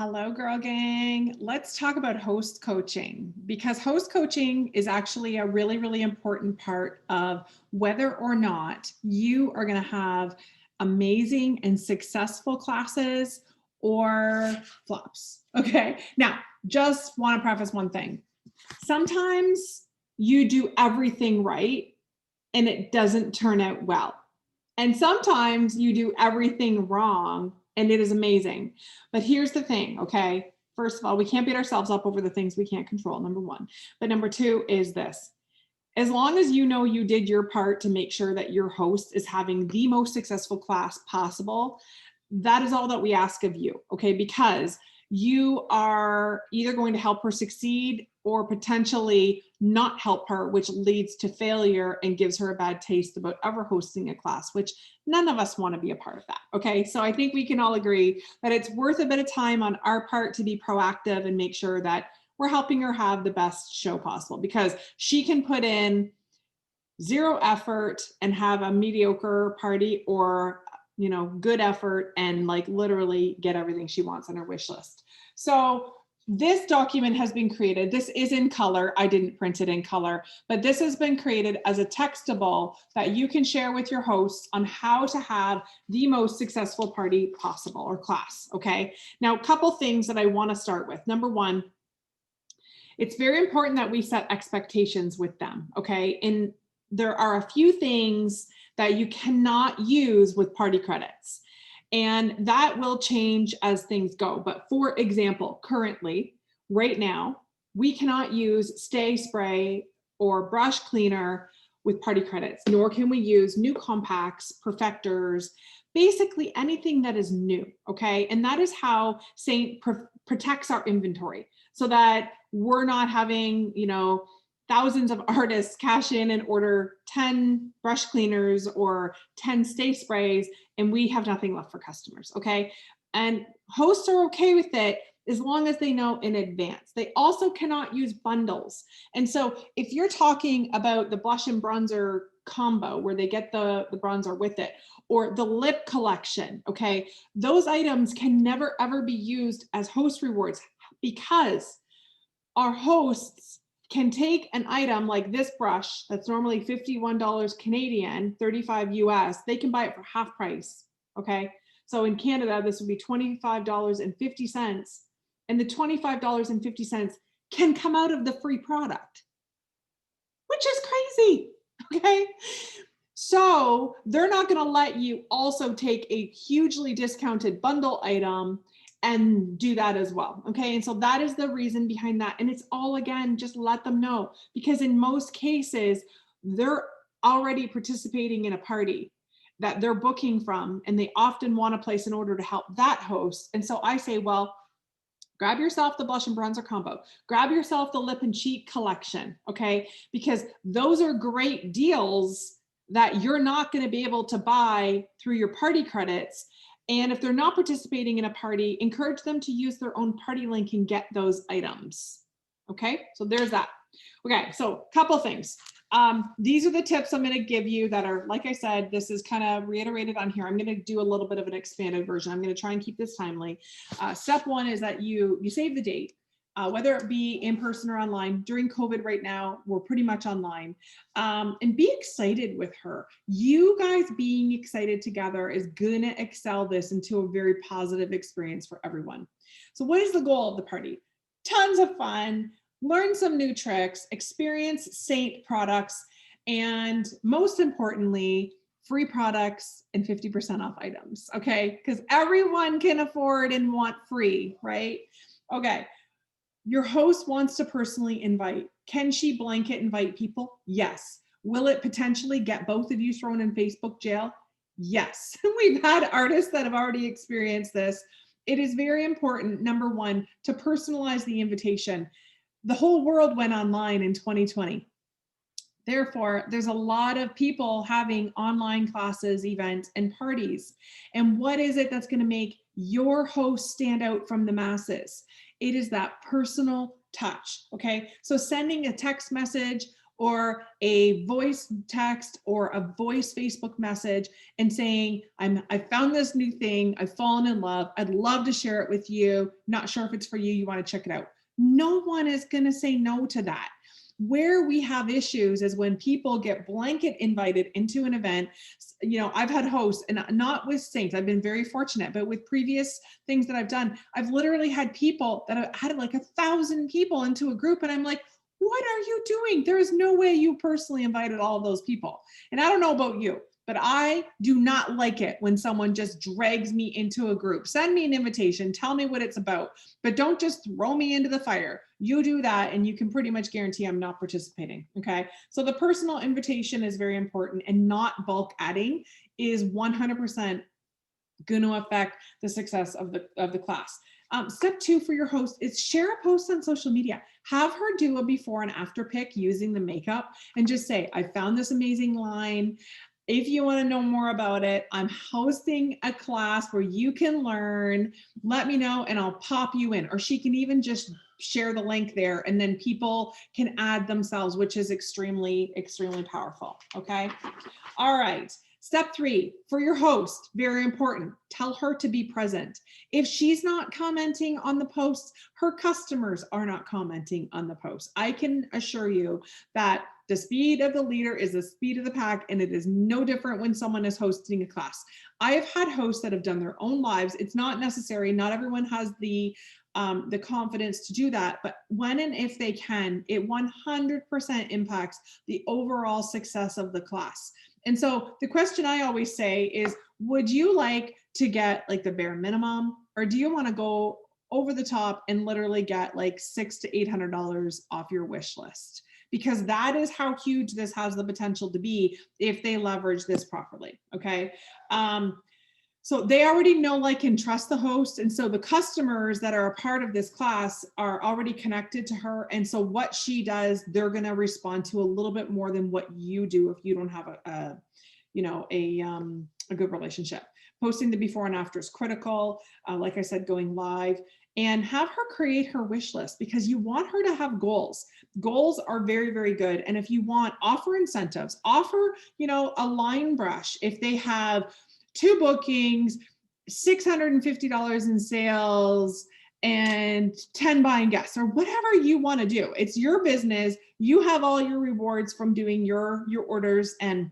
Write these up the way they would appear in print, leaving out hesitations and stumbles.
Hello, girl gang. Let's talk about host coaching because host coaching is actually a really, really important part of whether or not you are going to have amazing and successful classes or flops. Okay. Now, just want to preface one thing. Sometimes you do everything right and it doesn't turn out well. And sometimes you do everything wrong and it is amazing. But here's the thing, okay? First of all, we can't beat ourselves up over the things we can't control, number one. But number two is this. As long as you know you did your part to make sure that your host is having the most successful class possible, that is all that we ask of you, okay? Because you are either going to help her succeed or potentially not help her, which leads to failure and gives her a bad taste about ever hosting a class, which none of us want to be a part of that. Okay. So I think we can all agree that it's worth a bit of time on our part to be proactive and make sure that we're helping her have the best show possible, because she can put in zero effort and have a mediocre party, or good effort and like literally get everything she wants on her wish list. So this document has been created. This is in color. I didn't print it in color, but this has been created as a textable that you can share with your hosts on how to have the most successful party possible or class. Okay. Now, a couple things that I want to start with. Number one, it's very important that we set expectations with them. Okay. And there are a few things that you cannot use with party credits. And that will change as things go. But for example, currently, right now, we cannot use Stay Spray or brush cleaner with party credits, nor can we use new compacts, perfectors, basically anything that is new, okay? And that is how Saint protects our inventory so that we're not having, thousands of artists cash in and order 10 brush cleaners or 10 stay sprays, and we have nothing left for customers, okay? And hosts are okay with it as long as they know in advance. They also cannot use bundles. And so if you're talking about the blush and bronzer combo where they get the bronzer with it, or the lip collection, okay, those items can never ever be used as host rewards, because our hosts can take an item like this brush that's normally $51 Canadian, 35 US, they can buy it for half price, okay? So in Canada, this would be $25.50, and the $25.50 can come out of the free product, which is crazy, okay? So they're not gonna let you also take a hugely discounted bundle item and do that as well, okay? And so that is the reason behind that. And it's all, again, just let them know, because in most cases, they're already participating in a party that they're booking from, and they often want to place an order to help that host. And so I say, well, grab yourself the blush and bronzer combo, grab yourself the lip and cheek collection, okay? Because those are great deals that you're not going to be able to buy through your party credits. And if they're not participating in a party, encourage them to use their own party link and get those items. Okay, so there's that. Okay, so a couple things. These are the tips I'm going to give you that are, like I said, this is kind of reiterated on here. I'm going to do a little bit of an expanded version. I'm going to try and keep this timely. Step one is that you save the date. Whether it be in person or online. During COVID right now, we're pretty much online. And be excited with her. You guys being excited together is gonna excel this into a very positive experience for everyone. So what is the goal of the party? Tons of fun, learn some new tricks, experience Saint products, and most importantly, free products and 50% off items, okay? Because everyone can afford and want free, right? Okay. Your host wants to personally invite. Can she blanket invite people? Yes. Will it potentially get both of you thrown in Facebook jail? Yes. We've had artists that have already experienced this. It is very important, number one, to personalize the invitation. The whole world went online in 2020. Therefore, there's a lot of people having online classes, events, and parties. And what is it that's going to make your host stand out from the masses? It is that personal touch, okay? So sending a text message or a voice text or a voice Facebook message and saying, I found this new thing, I've fallen in love, I'd love to share it with you, not sure if it's for you, you want to check it out. No one is going to say no to that. Where we have issues is when people get blanket invited into an event. I've had hosts, and not with Saints, I've been very fortunate, but with previous things that I've done, I've literally had people that have had like 1,000 people into a group, and I'm like, what are you doing? There is no way you personally invited all of those people. And I don't know about you, but I do not like it when someone just drags me into a group. Send me an invitation, tell me what it's about, but don't just throw me into the fire. You do that and you can pretty much guarantee I'm not participating, okay? So the personal invitation is very important, and not bulk adding is 100% going to affect the success of the class. Step 2 for your host is share a post on social media. Have her do a before and after pic using the makeup and just say, I found this amazing line. If you want to know more about it, I'm hosting a class where you can learn. Let me know and I'll pop you in. Or she can even just share the link there, and then people can add themselves, which is extremely, extremely powerful. Okay. All right. Step 3 for your host, very important. Tell her to be present. If she's not commenting on the posts, her customers are not commenting on the posts. I can assure you that the speed of the leader is the speed of the pack, and it is no different when someone is hosting a class. I have had hosts that have done their own lives. It's not necessary. Not everyone has the confidence to do that, but when and if they can, it 100% impacts the overall success of the class. And so the question I always say is, would you like to get like the bare minimum, or do you want to go over the top and literally get like $600 to $800 off your wish list? Because that is how huge this has the potential to be if they leverage this properly. Okay. So they already know, like, and trust the host. And so the customers that are a part of this class are already connected to her. And so what she does, they're going to respond to a little bit more than what you do if you don't have a good relationship. Posting the before and after is critical. Like I said, going live, and have her create her wish list, because you want her to have goals. Goals are very, very good. And if you want, offer incentives, offer, a line brush. If they have 2 bookings, $650 in sales, and 10 buying guests, or whatever you want to do. It's your business. You have all your rewards from doing your orders and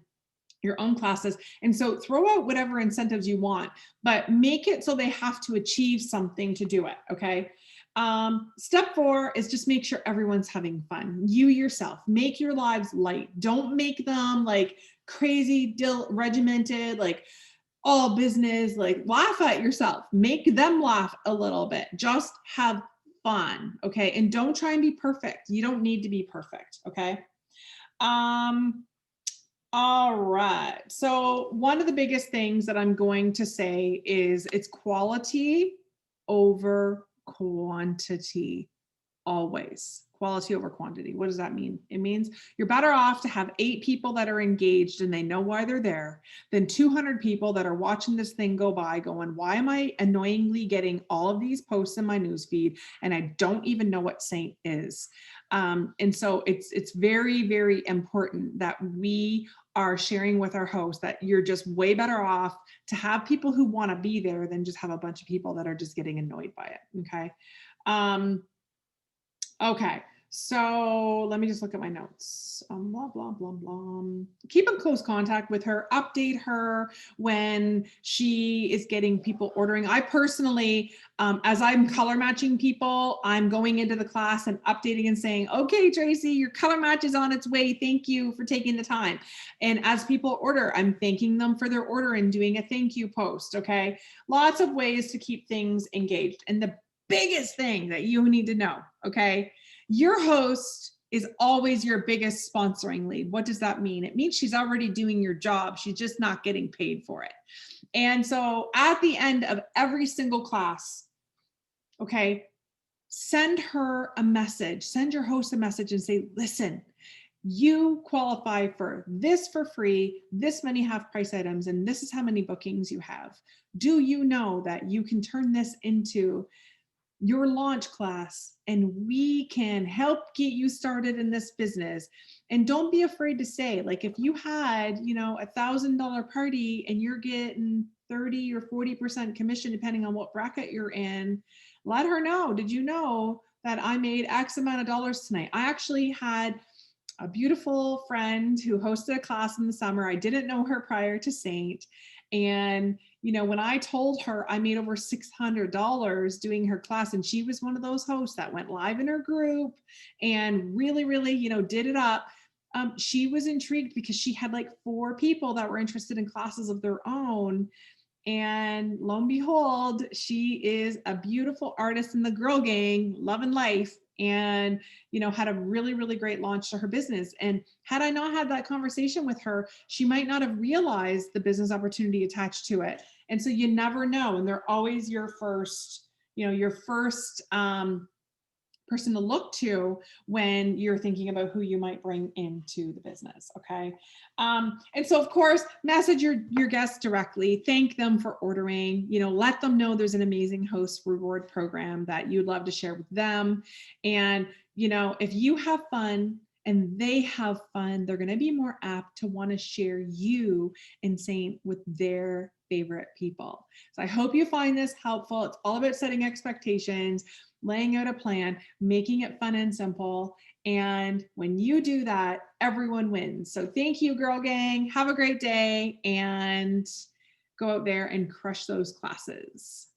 your own classes. And so throw out whatever incentives you want, but make it so they have to achieve something to do it. Okay. Step 4 is just make sure everyone's having fun. You yourself, make your lives light. Don't make them like crazy, regimented, like all business. Like, laugh at yourself, make them laugh a little bit, just have fun. Okay. And don't try and be perfect. You don't need to be perfect. Okay. All right. So one of the biggest things that I'm going to say is it's quality over quantity. Always. Quality over quantity. What does that mean? It means you're better off to have 8 people that are engaged and they know why they're there than 200 people that are watching this thing go by going, why am I annoyingly getting all of these posts in my newsfeed and I don't even know what Saint is? And so it's very, very important that we are sharing with our hosts that you're just way better off to have people who want to be there than just have a bunch of people that are just getting annoyed by it. Okay. Okay, so let me just look at my notes. Blah, blah, blah, blah. Keep in close contact with her, update her when she is getting people ordering. I personally, as I'm color matching people, I'm going into the class and updating and saying, okay, Tracy, your color match is on its way. Thank you for taking the time. And as people order, I'm thanking them for their order and doing a thank you post, okay? Lots of ways to keep things engaged. And the biggest thing that you need to know, okay? Your host is always your biggest sponsoring lead. What does that mean? It means she's already doing your job. She's just not getting paid for it. And so at the end of every single class, okay, send her a message, send your host a message and say, listen, you qualify for this for free, this many half price items, and this is how many bookings you have. Do you know that you can turn this into your launch class and we can help get you started in this business? And don't be afraid to say, like, if you had, you know, $1,000 party and you're getting 30 or 40% commission, depending on what bracket you're in, let her know, did you know that I made X amount of dollars tonight? I actually had a beautiful friend who hosted a class in the summer. I didn't know her prior to Saint. And, you know, when I told her I made over $600 doing her class, and she was one of those hosts that went live in her group and really, really, you know, did it up. She was intrigued because she had like 4 people that were interested in classes of their own. And lo and behold, she is a beautiful artist in the Girl Gang, loving life, and, you know, had a really, really great launch to her business. And had I not had that conversation with her, she might not have realized the business opportunity attached to it. And so you never know. And they're always your first, you know, your first person to look to when you're thinking about who you might bring into the business. Okay. And so of course, message your guests directly, thank them for ordering, you know, let them know there's an amazing host reward program that you'd love to share with them. And, you know, if you have fun and they have fun, they're going to be more apt to want to share you and Saint with their favorite people. So I hope you find this helpful. It's all about setting expectations, laying out a plan, making it fun and simple. And when you do that, everyone wins. So thank you, Girl Gang. Have a great day and go out there and crush those classes.